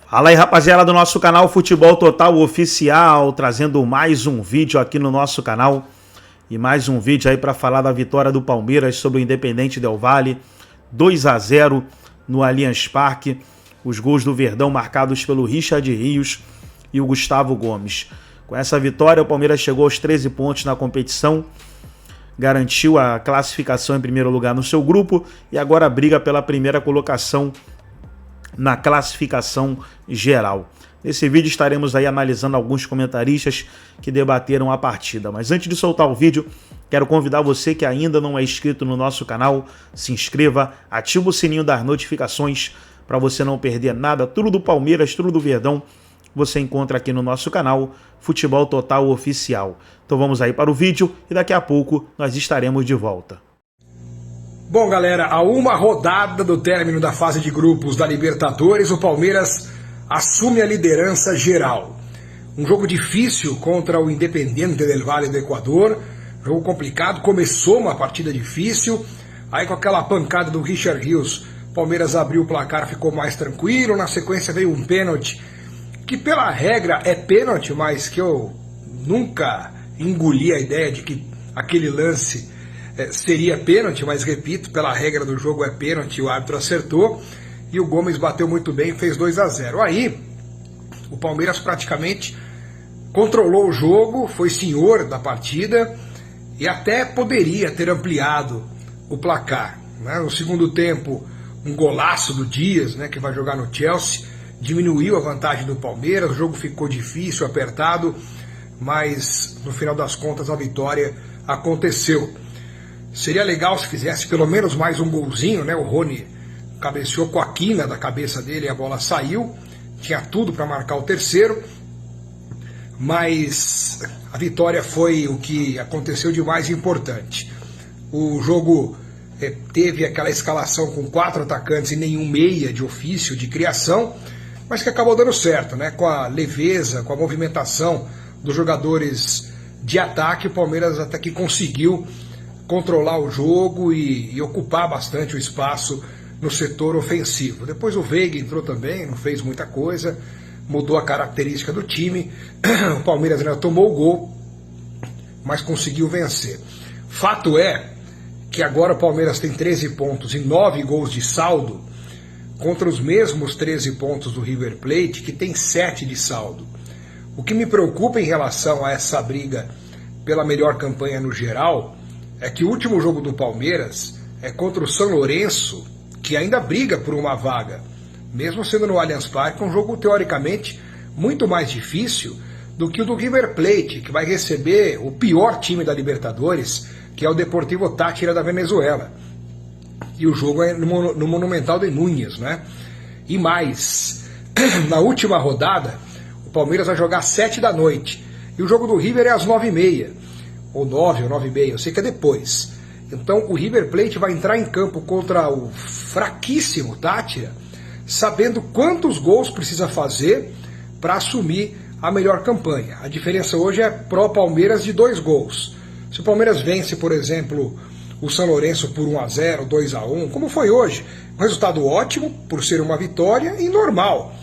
Fala aí, rapaziada do nosso canal Futebol Total Oficial, trazendo mais um vídeo aqui no nosso canal e mais um vídeo aí para falar da vitória do Palmeiras sobre o Independente Del Valle, 2-0 no Allianz Parque, os gols do Verdão marcados pelo Richard Rios e o Gustavo Gomes. Com essa vitória, o Palmeiras chegou aos 13 pontos na competição, garantiu a classificação em primeiro lugar no seu grupo e agora briga pela primeira colocação na classificação geral. Nesse vídeo estaremos aí analisando alguns comentaristas que debateram a partida. Mas antes de soltar o vídeo, quero convidar você que ainda não é inscrito no nosso canal, se inscreva, ativa o sininho das notificações para você não perder nada. Tudo do Palmeiras, tudo do Verdão, você encontra aqui no nosso canal Futebol Total Oficial. Então vamos aí para o vídeo e daqui a pouco nós estaremos de volta. Bom, galera, a uma rodada do término da fase de grupos da Libertadores, o Palmeiras assume a liderança geral. Um jogo difícil contra o Independiente del Valle do Equador, jogo complicado, começou uma partida difícil, aí com aquela pancada do Richard Rios, o Palmeiras abriu o placar, ficou mais tranquilo, na sequência veio um pênalti, que pela regra é pênalti, mas que eu nunca engoli a ideia de que aquele lance seria pênalti, mas repito, pela regra do jogo é pênalti, o árbitro acertou e o Gomes bateu muito bem e fez 2-0. Aí o Palmeiras praticamente controlou o jogo, foi senhor da partida e até poderia ter ampliado o placar, né? No segundo tempo, um golaço do Dias, né, que vai jogar no Chelsea, diminuiu a vantagem do Palmeiras, o jogo ficou difícil, apertado, mas no final das contas a vitória aconteceu. Seria legal se fizesse pelo menos mais um golzinho, né? O Rony cabeceou com a quina da cabeça dele e a bola saiu. Tinha tudo para marcar o terceiro. Mas a vitória foi o que aconteceu de mais importante. O jogo teve aquela escalação com 4 atacantes e nenhum meia de ofício, de criação, mas que acabou dando certo, né? Com a leveza, com a movimentação dos jogadores de ataque, o Palmeiras até que conseguiu controlar o jogo e ocupar bastante o espaço no setor ofensivo. Depois o Veiga entrou também, não fez muita coisa, mudou a característica do time. O Palmeiras ainda tomou o gol, mas conseguiu vencer. Fato é que agora o Palmeiras tem 13 pontos e 9 gols de saldo contra os mesmos 13 pontos do River Plate, que tem 7 de saldo. O que me preocupa em relação a essa briga pela melhor campanha no geral é que o último jogo do Palmeiras é contra o São Lourenço, que ainda briga por uma vaga, mesmo sendo no Allianz Parque, um jogo teoricamente muito mais difícil do que o do River Plate, que vai receber o pior time da Libertadores, que é o Deportivo Táchira da Venezuela. E o jogo é no Monumental de Núñez, né? E mais, na última rodada, o Palmeiras vai jogar às 7 da noite, e o jogo do River é às 9h30. Ou 9 ou 9h30, eu sei que é depois. Então o River Plate vai entrar em campo contra o fraquíssimo Táchira, sabendo quantos gols precisa fazer para assumir a melhor campanha. A diferença hoje é pró-Palmeiras de 2 gols. Se o Palmeiras vence, por exemplo, o São Lourenço por 1-0, 2-1, como foi hoje, um resultado ótimo, por ser uma vitória e normal.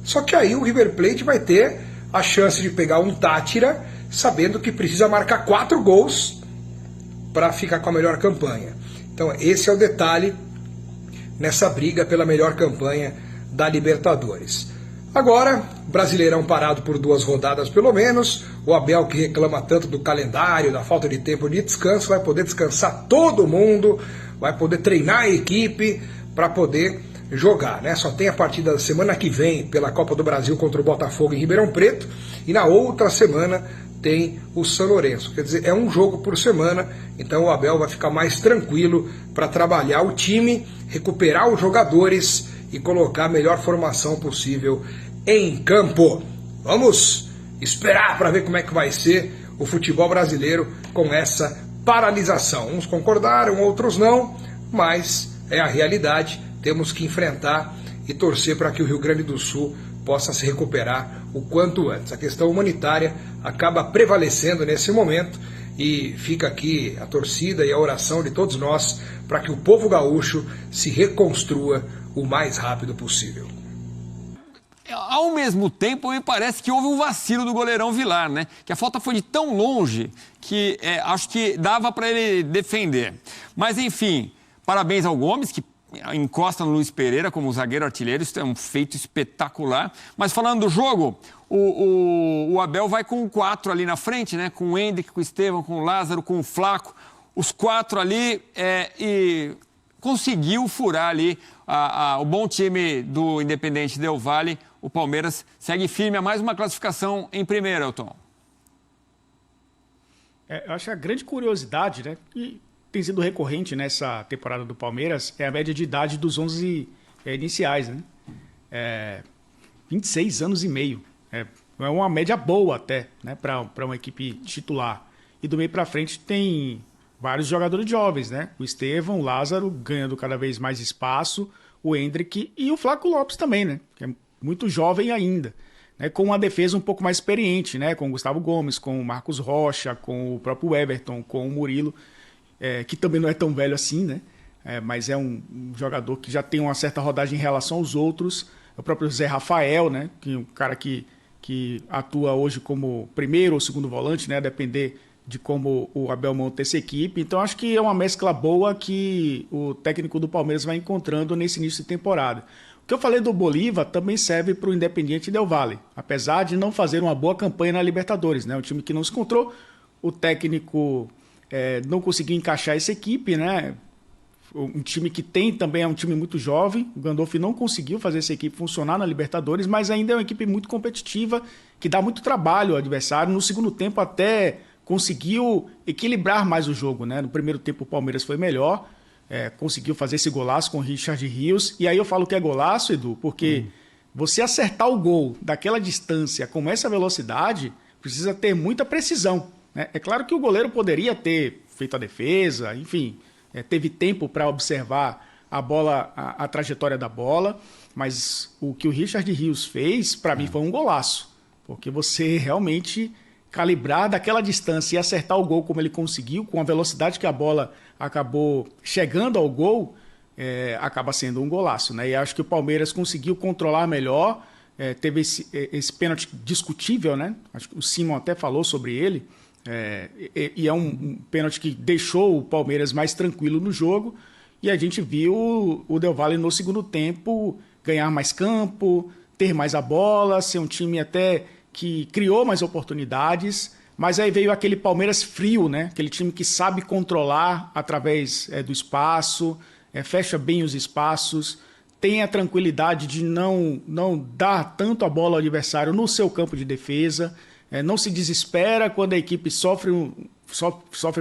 Só que aí o River Plate vai ter a chance de pegar um Táchira, sabendo que precisa marcar 4 gols para ficar com a melhor campanha. Então esse é o detalhe nessa briga pela melhor campanha da Libertadores. Agora, Brasileirão parado por 2 rodadas pelo menos, o Abel, que reclama tanto do calendário, da falta de tempo de descanso, vai poder descansar todo mundo, vai poder treinar a equipe para poder jogar, né? Só tem a partida da semana que vem pela Copa do Brasil contra o Botafogo em Ribeirão Preto e na outra semana tem o São Lourenço. Quer dizer, é um jogo por semana, então o Abel vai ficar mais tranquilo para trabalhar o time, recuperar os jogadores e colocar a melhor formação possível em campo. Vamos esperar para ver como é que vai ser o futebol brasileiro com essa paralisação. Uns concordaram, outros não, mas é a realidade. Temos que enfrentar e torcer para que o Rio Grande do Sul possa se recuperar o quanto antes. A questão humanitária acaba prevalecendo nesse momento e fica aqui a torcida e a oração de todos nós para que o povo gaúcho se reconstrua o mais rápido possível. ao mesmo tempo, me parece que houve um vacilo do goleirão Vilar, né? Que a falta foi de tão longe que acho que dava para ele defender. Mas, enfim, parabéns ao Gomes, que encosta no Luiz Pereira como zagueiro artilheiro. Isso é um feito espetacular. Mas falando do jogo, o Abel vai com 4 ali na frente, né? Com o Hendrick, com o Estevão, com o Lázaro, com o Flaco. Os 4 ali e conseguiu furar ali o bom time do Independente Del Valle. O Palmeiras segue firme a mais uma classificação em primeiro, Elton. Eu acho que a grande curiosidade, né, que tem sido recorrente nessa temporada do Palmeiras, é a média de idade dos 11 iniciais, né? 26 anos e meio. É uma média boa até, né, para uma equipe titular. E do meio para frente tem vários jogadores jovens, né? O Estevão, o Lázaro ganhando cada vez mais espaço, o Hendrick e o Flaco Lopes também, né? Que é muito jovem ainda, né? Com uma defesa um pouco mais experiente, né? Com o Gustavo Gomes, com o Marcos Rocha, com o próprio Everton, com o Murilo, que também não é tão velho assim, né? Mas é um jogador que já tem uma certa rodagem em relação aos outros. O próprio Zé Rafael, né? Que é um cara que atua hoje como primeiro ou segundo volante, né? A depender de como o Abel monta essa equipe. Então, acho que é uma mescla boa que o técnico do Palmeiras vai encontrando nesse início de temporada. O que eu falei do Bolívar também serve para o Independiente Del Valle, apesar de não fazer uma boa campanha na Libertadores, né? Um time que não se encontrou, o técnico não conseguiu encaixar essa equipe, né? Um time que tem também é um time muito jovem. O Gandolfi não conseguiu fazer essa equipe funcionar na Libertadores, mas ainda é uma equipe muito competitiva, que dá muito trabalho ao adversário. No segundo tempo até conseguiu equilibrar mais o jogo, né? No primeiro tempo o Palmeiras foi melhor, conseguiu fazer esse golaço com o Richard Rios. E aí eu falo que é golaço, Edu, porque você acertar o gol daquela distância com essa velocidade precisa ter muita precisão, né? É claro que o goleiro poderia ter feito a defesa, enfim, teve tempo para observar a bola, a trajetória da bola, mas o que o Richard Rios fez, para mim, foi um golaço, porque você realmente calibrar daquela distância e acertar o gol como ele conseguiu, com a velocidade que a bola acabou chegando ao gol, acaba sendo um golaço, né? E acho que o Palmeiras conseguiu controlar melhor, teve esse pênalti discutível, né? Acho que o Simon até falou sobre ele, e é um pênalti que deixou o Palmeiras mais tranquilo no jogo, e a gente viu o Del Valle no segundo tempo ganhar mais campo, ter mais a bola, ser um time até que criou mais oportunidades, mas aí veio aquele Palmeiras frio, né? Aquele time que sabe controlar através do espaço, fecha bem os espaços, tem a tranquilidade de não dar tanto a bola ao adversário no seu campo de defesa, não se desespera quando a equipe sofre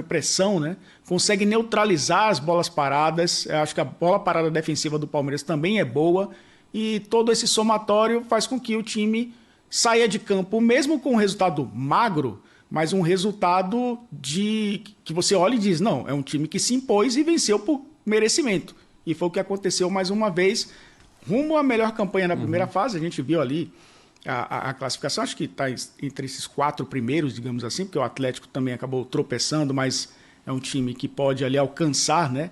pressão, né? Consegue neutralizar as bolas paradas. Eu acho que a bola parada defensiva do Palmeiras também é boa, e todo esse somatório faz com que o time saia de campo, mesmo com um resultado magro, mas um resultado que você olha e diz, não, é um time que se impôs e venceu por merecimento. E foi o que aconteceu mais uma vez, rumo à melhor campanha na primeira fase. A gente viu ali a classificação, acho que está entre esses 4 primeiros, digamos assim, porque o Atlético também acabou tropeçando, mas é um time que pode ali alcançar, né,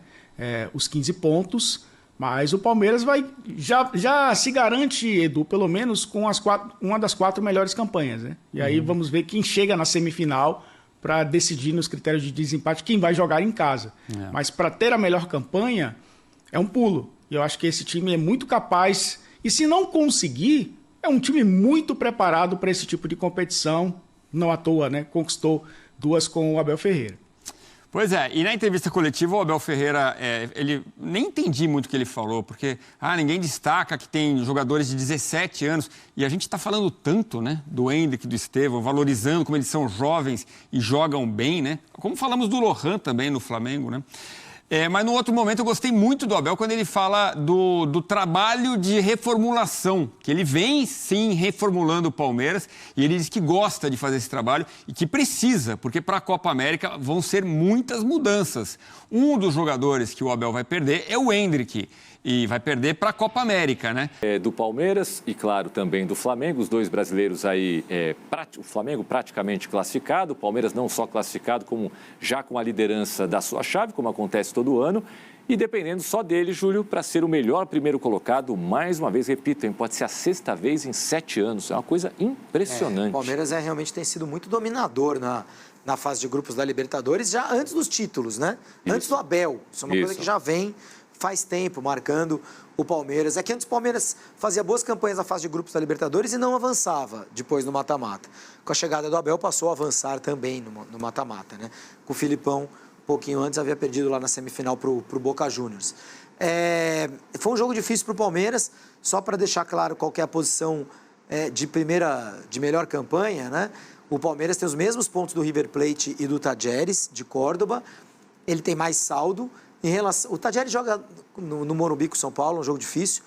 os 15 pontos. Mas o Palmeiras já se garante, Edu, pelo menos com uma das 4 melhores campanhas, né? E aí vamos ver quem chega na semifinal para decidir nos critérios de desempate quem vai jogar em casa. Mas para ter a melhor campanha é um pulo. E eu acho que esse time é muito capaz. E se não conseguir, é um time muito preparado para esse tipo de competição. Não à toa, né? Conquistou 2 com o Abel Ferreira. Pois é, e na entrevista coletiva o Abel Ferreira, ele nem entendi muito o que ele falou, porque ninguém destaca que tem jogadores de 17 anos, e a gente está falando tanto, né, do Hendrick, do Estevão, valorizando como eles são jovens e jogam bem, né? Como falamos do Lohan também no Flamengo, né? Mas no outro momento eu gostei muito do Abel quando ele fala do trabalho de reformulação, que ele vem sim reformulando o Palmeiras, e ele diz que gosta de fazer esse trabalho e que precisa, porque para a Copa América vão ser muitas mudanças. Um dos jogadores que o Abel vai perder é o Hendrick, e vai perder para a Copa América, né? Do Palmeiras e, claro, também do Flamengo, os 2 brasileiros aí, o Flamengo praticamente classificado, o Palmeiras não só classificado, como já com a liderança da sua chave, como acontece todo ano. E dependendo só dele, Júlio, para ser o melhor primeiro colocado, mais uma vez, repito, hein, pode ser a 6ª vez em 7 anos. É uma coisa impressionante. O Palmeiras realmente tem sido muito dominador na fase de grupos da Libertadores, já antes dos títulos, né? Isso. Antes do Abel. Isso é uma coisa que já vem faz tempo marcando o Palmeiras. É que antes o Palmeiras fazia boas campanhas na fase de grupos da Libertadores e não avançava depois no mata-mata. Com a chegada do Abel passou a avançar também no mata-mata, né? Com o Filipão, um pouquinho antes, havia perdido lá na semifinal pro Boca Juniors. Foi um jogo difícil para o Palmeiras, só para deixar claro qual que é a posição de melhor campanha, né? O Palmeiras tem os mesmos pontos do River Plate e do Tajeres, de Córdoba. Ele tem mais saldo. O Tajeres joga no Morumbi com o São Paulo, um jogo difícil.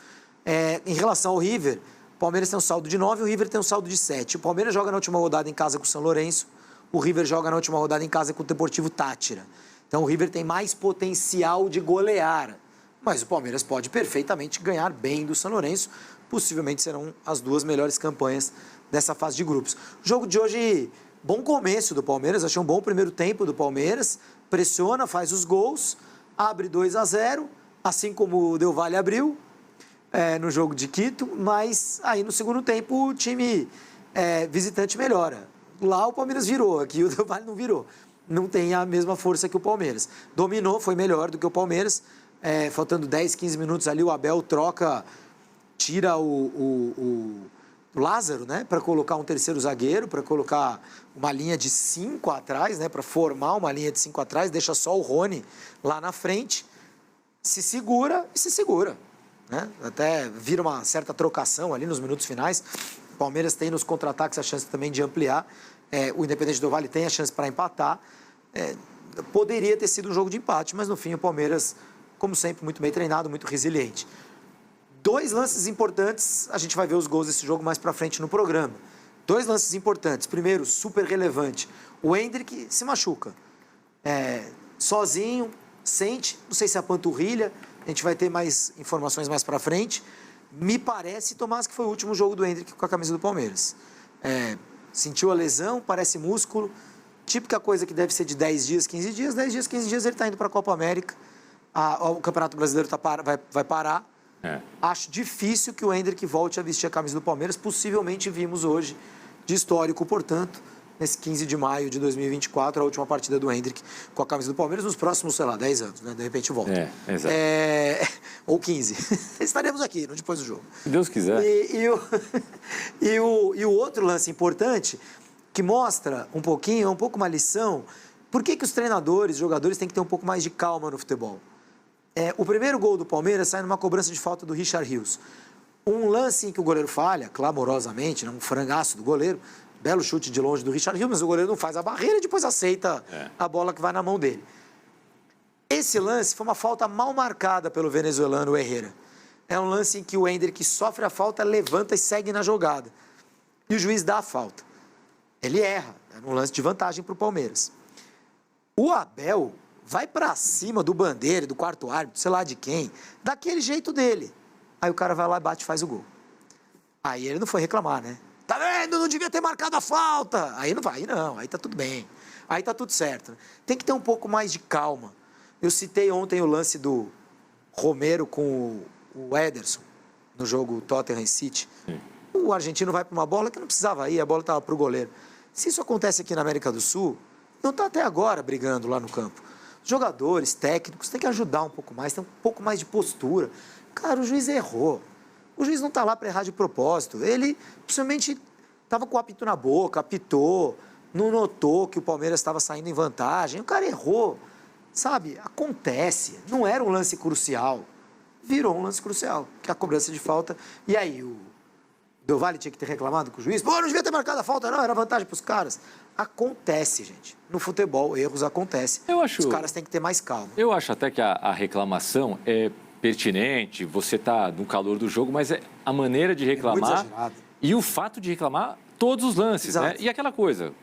Em relação ao River, o Palmeiras tem um saldo de 9 e o River tem um saldo de 7. O Palmeiras joga na última rodada em casa com o São Lourenço. O River joga na última rodada em casa com o Deportivo Táchira. Então o River tem mais potencial de golear. Mas o Palmeiras pode perfeitamente ganhar bem do São Lourenço. Possivelmente serão as 2 melhores campanhas dessa fase de grupos. O jogo de hoje, bom começo do Palmeiras. Achei um bom primeiro tempo do Palmeiras. Pressiona, faz os gols, abre 2-0, assim como o Del Valle abriu no jogo de Quito. Mas aí no segundo tempo o time visitante melhora. Lá o Palmeiras virou, aqui o Del Valle não virou. Não tem a mesma força que o Palmeiras. Dominou, foi melhor do que o Palmeiras. Faltando 10, 15 minutos ali, o Abel tira o Lázaro, né, para colocar um terceiro zagueiro, para colocar uma linha de 5 atrás, né, para formar uma linha de 5 atrás, deixa só o Rony lá na frente, se segura, né? Até vira uma certa trocação ali nos minutos finais. O Palmeiras tem nos contra-ataques a chance também de ampliar. O Independente do Valle tem a chance para empatar. Poderia ter sido um jogo de empate, mas no fim o Palmeiras, como sempre, muito bem treinado, muito resiliente. 2 lances importantes, a gente vai ver os gols desse jogo mais para frente no programa. 2 lances importantes. Primeiro, super relevante, o Endrick se machuca. Sozinho, sente, não sei se é a panturrilha, a gente vai ter mais informações mais para frente. Me parece, Tomás, que foi o último jogo do Endrick com a camisa do Palmeiras. Sentiu a lesão, parece músculo, típica coisa que deve ser de 10 dias, 15 dias. 10 dias, 15 dias ele está indo para a Copa América. O Campeonato Brasileiro vai parar. Acho difícil que o Endrick volte a vestir a camisa do Palmeiras. Possivelmente vimos hoje de histórico, portanto, nesse 15 de maio de 2024, a última partida do Endrick com a camisa do Palmeiras nos próximos, 10 anos, né? De repente volta. Exato. Ou 15. Estaremos aqui, depois do jogo. Se Deus quiser. E o outro lance importante, que mostra um pouco uma lição, por que os treinadores, os jogadores têm que ter um pouco mais de calma no futebol? O primeiro gol do Palmeiras sai numa cobrança de falta do Richard Rios. Um lance em que o goleiro falha, clamorosamente, um frangaço do goleiro, belo chute de longe do Richard Rios, mas o goleiro não faz a barreira e depois aceita a bola que vai na mão dele. Esse lance foi uma falta mal marcada pelo venezuelano Herrera. É um lance em que o Endrick sofre a falta, levanta e segue na jogada. E o juiz dá a falta. Ele erra, é um lance de vantagem para o Palmeiras. O Abel vai para cima do Bandeira, do quarto árbitro, sei lá de quem, daquele jeito dele. Aí o cara vai lá, bate e faz o gol. Aí ele não foi reclamar, né? Tá vendo? Não devia ter marcado a falta. Aí não vai, não. Aí tá tudo bem. Aí tá tudo certo. Tem que ter um pouco mais de calma. Eu citei ontem o lance do Romero com o Ederson, no jogo Tottenham City. O argentino vai para uma bola que não precisava ir, a bola estava para o goleiro. Se isso acontece aqui na América do Sul, não está até agora brigando lá no campo. Os jogadores, técnicos, têm que ajudar um pouco mais, tem um pouco mais de postura. Cara, o juiz errou. O juiz não está lá para errar de propósito. Ele possivelmente estava com o apito na boca, apitou, não notou que o Palmeiras estava saindo em vantagem. O cara errou. Sabe, acontece. Não era um lance crucial. Virou um lance crucial, que é a cobrança de falta. E aí, o Del Valle tinha que ter reclamado com o juiz. Pô, não devia ter marcado a falta, não, era vantagem para os caras. Acontece, gente. No futebol, erros acontecem. Os caras têm que ter mais calma. Eu acho até que a reclamação é pertinente, você está no calor do jogo, mas é a maneira de reclamar e o fato de reclamar todos os lances, né? E aquela coisa,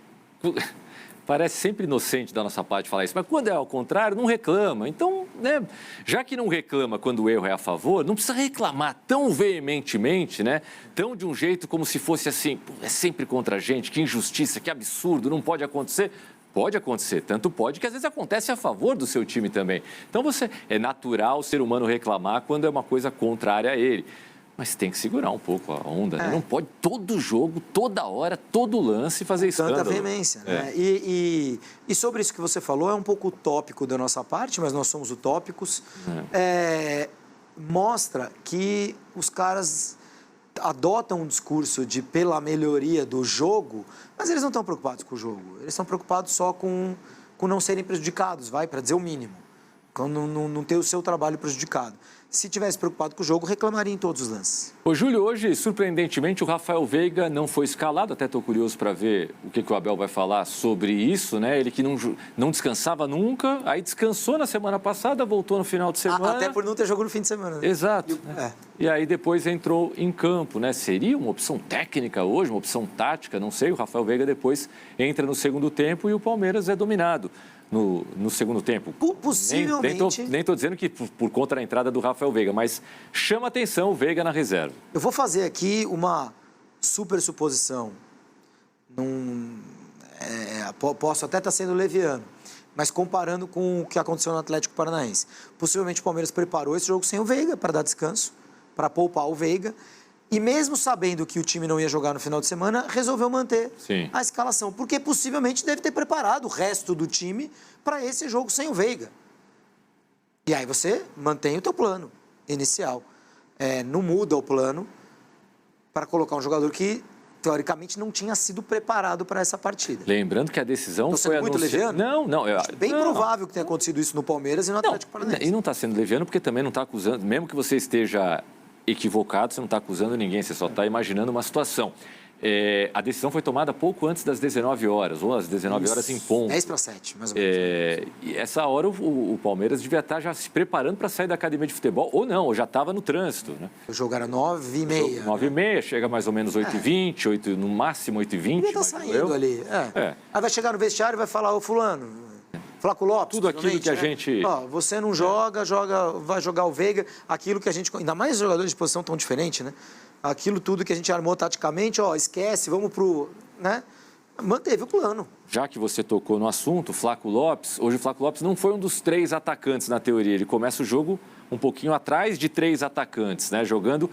parece sempre inocente da nossa parte falar isso, mas quando é ao contrário, não reclama. Então, né, já que não reclama quando o erro é a favor, não precisa reclamar tão veementemente, né? Tão de um jeito como se fosse assim, é sempre contra a gente, que injustiça, que absurdo, não pode acontecer. Pode acontecer, tanto pode que às vezes acontece a favor do seu time também. Então é natural o ser humano reclamar quando é uma coisa contrária a ele. Mas tem que segurar um pouco a onda, né? Não pode todo jogo, toda hora, todo lance fazer escândalo. Tanta veemência, né? E sobre isso que você falou, é um pouco utópico da nossa parte, mas nós somos utópicos. Mostra que os caras adotam um discurso de pela melhoria do jogo, mas eles não estão preocupados com o jogo. Eles estão preocupados só com não serem prejudicados, para dizer o mínimo. Com não ter o seu trabalho prejudicado. Se tivesse preocupado com o jogo, reclamaria em todos os lances. Ô, Júlio, hoje, surpreendentemente, o Rafael Veiga não foi escalado. Até estou curioso para ver o que o Abel vai falar sobre isso, né? Ele que não descansava nunca, aí descansou na semana passada, voltou no final de semana. Até por não ter jogo no fim de semana. Né? Exato. E aí depois entrou em campo, né? Seria uma opção técnica hoje, uma opção tática, não sei. O Rafael Veiga depois entra no segundo tempo e o Palmeiras é dominado no segundo tempo. Possivelmente. Nem estou dizendo que por conta da entrada do Rafael Veiga, mas chama atenção o Veiga na reserva. Eu vou fazer aqui uma super suposição. Posso até estar sendo leviano, mas comparando com o que aconteceu no Atlético Paranaense. Possivelmente o Palmeiras preparou esse jogo sem o Veiga para dar descanso, para poupar o Veiga. E mesmo sabendo que o time não ia jogar no final de semana, resolveu manter a escalação. Porque possivelmente deve ter preparado o resto do time para esse jogo sem o Veiga. E aí você mantém o teu plano inicial. Não muda o plano para colocar um jogador que, teoricamente, não tinha sido preparado para essa partida. Lembrando que a decisão foi muito leviano? Não. Bem provável que tenha acontecido isso no Palmeiras e no Atlético Paranaense. E não está sendo leviano porque também não está acusando, mesmo que você esteja equivocado, você não está acusando ninguém, você só está imaginando uma situação. A decisão foi tomada pouco antes das 19 horas, ou às 19 horas em ponto. 10:07, mais ou menos. E essa hora o Palmeiras devia estar já se preparando para sair da academia de futebol, ou não, ou já estava no trânsito. Né? O jogo era 9h30. 9h30, chega mais ou menos 8h20, no máximo 8h20. Devia estar saindo ali. Aí vai chegar no vestiário e vai falar, ô fulano, Flávio Lopes. Tudo aquilo que a gente... você não vai jogar o Veiga, aquilo que a gente... Ainda mais jogadores de posição tão diferente, né? Aquilo tudo que a gente armou taticamente, esquece, vamos pro... né? Manteve o plano. Já que você tocou no assunto, Flávio Lopes, hoje o Flávio Lopes não foi um dos 3 atacantes na teoria. Ele começa o jogo um pouquinho atrás de 3 atacantes, né? Jogando,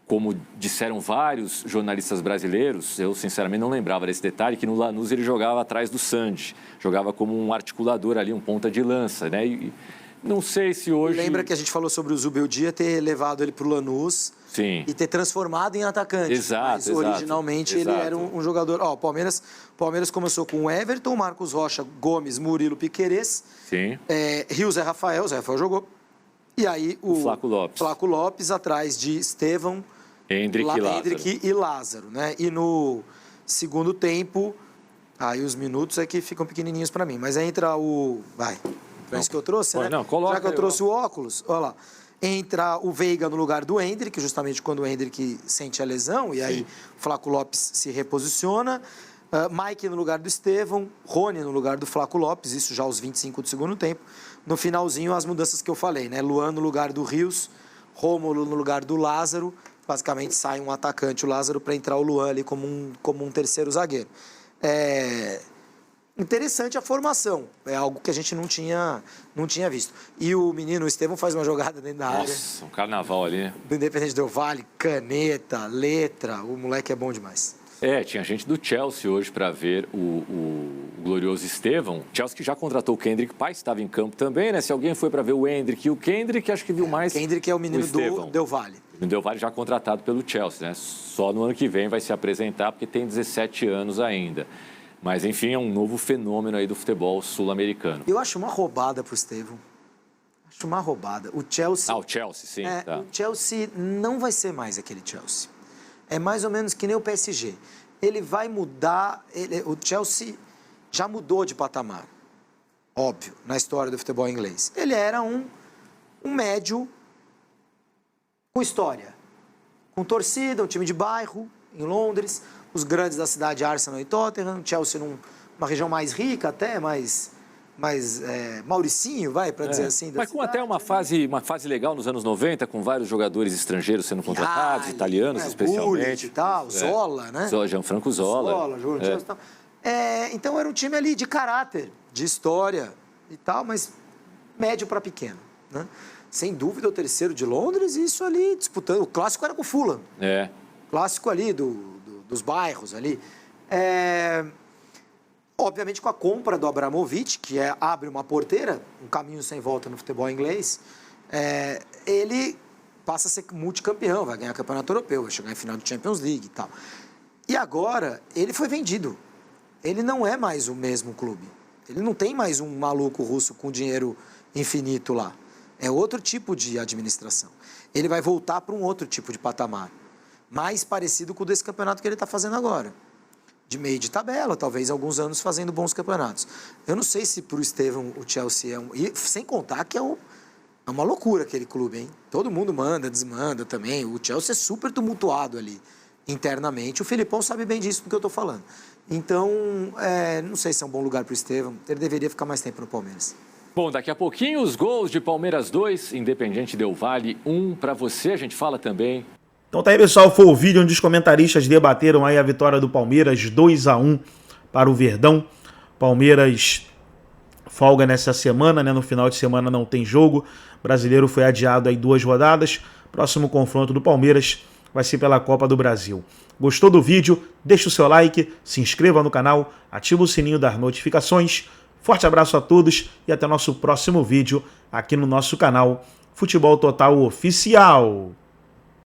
como disseram vários jornalistas brasileiros, eu sinceramente não lembrava desse detalhe, que no Lanús ele jogava atrás do Sandy, jogava como um articulador ali, um ponta de lança, né? E não sei se hoje... Lembra que a gente falou sobre o Zubeldia ter levado ele para o Lanús e ter transformado em atacante. Exato, mas originalmente ele era um jogador... O Palmeiras começou com o Everton, Marcos Rocha, Gomes, Murilo, Piquerez. Sim. Rio, Zé Rafael jogou. E aí o Flávio Lopes atrás de Estevão, Hendrick e Lázaro. Né? E no segundo tempo, aí os minutos é que ficam pequenininhos para mim. Mas entra o... Foi isso que eu trouxe, né? Já que eu trouxe o óculos, olha lá. Entra o Veiga no lugar do Hendrick, justamente quando o Hendrick sente a lesão, e aí o Flávio Lopes se reposiciona. Mike no lugar do Estevão, Rony no lugar do Flávio Lopes, isso já aos 25 do segundo tempo. No finalzinho, as mudanças que eu falei, né? Luan no lugar do Rios, Rômulo no lugar do Lázaro. Basicamente sai um atacante, o Lázaro, para entrar o Luan ali como um terceiro zagueiro. Interessante a formação, é algo que a gente não tinha visto. E o menino Estevão faz uma jogada dentro da área. Nossa, um carnaval ali, né? Do Independente Del Valle, caneta, letra, o moleque é bom demais. Tinha gente do Chelsea hoje para ver o glorioso Estevão. Chelsea que já contratou o Kendrick Pai, estava em campo também, né? Se alguém foi para ver o Hendrick e o Kendrick, acho que viu mais. Kendrick é o menino do Del Valle. O Del Valle já contratado pelo Chelsea, né? Só no ano que vem vai se apresentar, porque tem 17 anos ainda. Mas, enfim, é um novo fenômeno aí do futebol sul-americano. Eu acho uma roubada pro Estevão. Acho uma roubada. O Chelsea... o Chelsea, sim. O Chelsea não vai ser mais aquele Chelsea. É mais ou menos que nem o PSG. Ele vai mudar... O Chelsea já mudou de patamar. Óbvio, na história do futebol inglês. Ele era um médio com história. Com torcida, um time de bairro, em Londres... Os grandes da cidade, Arsenal e Tottenham, Chelsea numa região mais rica até, mais Mauricinho, para dizer assim. Mas com até uma fase legal nos anos 90, com vários jogadores estrangeiros sendo contratados, italianos especialmente. Gullit e tal, Zola, né? Gianfranco Zola. Chelsea e tal. Então era um time ali de caráter, de história e tal, mas médio para pequeno, né? Sem dúvida o terceiro de Londres, e isso ali disputando. O clássico era com o Fulham. Clássico ali dos bairros ali. Obviamente com a compra do Abramovich, que abre uma porteira, um caminho sem volta no futebol inglês, ele passa a ser multicampeão, vai ganhar campeonato europeu, vai chegar em final de Champions League e tal. E agora ele foi vendido. Ele não é mais o mesmo clube. Ele não tem mais um maluco russo com dinheiro infinito lá. É outro tipo de administração. Ele vai voltar para um outro tipo de patamar, mais parecido com o desse campeonato que ele está fazendo agora. De meio de tabela, talvez alguns anos fazendo bons campeonatos. Eu não sei se para o Estevão o Chelsea E sem contar que é uma loucura aquele clube, hein? Todo mundo manda, desmanda também. O Chelsea é super tumultuado ali internamente. O Filipão sabe bem disso do que eu estou falando. Então, não sei se é um bom lugar para o Estevão. Ele deveria ficar mais tempo no Palmeiras. Bom, daqui a pouquinho os gols de Palmeiras 2, Independiente Del Valle 1 para você. A gente fala também. Então tá aí, pessoal, foi o vídeo onde os comentaristas debateram aí a vitória do Palmeiras 2-1 para o Verdão. Palmeiras folga nessa semana, né? No final de semana não tem jogo. O brasileiro foi adiado aí 2 rodadas. Próximo confronto do Palmeiras vai ser pela Copa do Brasil. Gostou do vídeo? Deixa o seu like, se inscreva no canal, ativa o sininho das notificações. Forte abraço a todos e até nosso próximo vídeo aqui no nosso canal Futebol Total Oficial.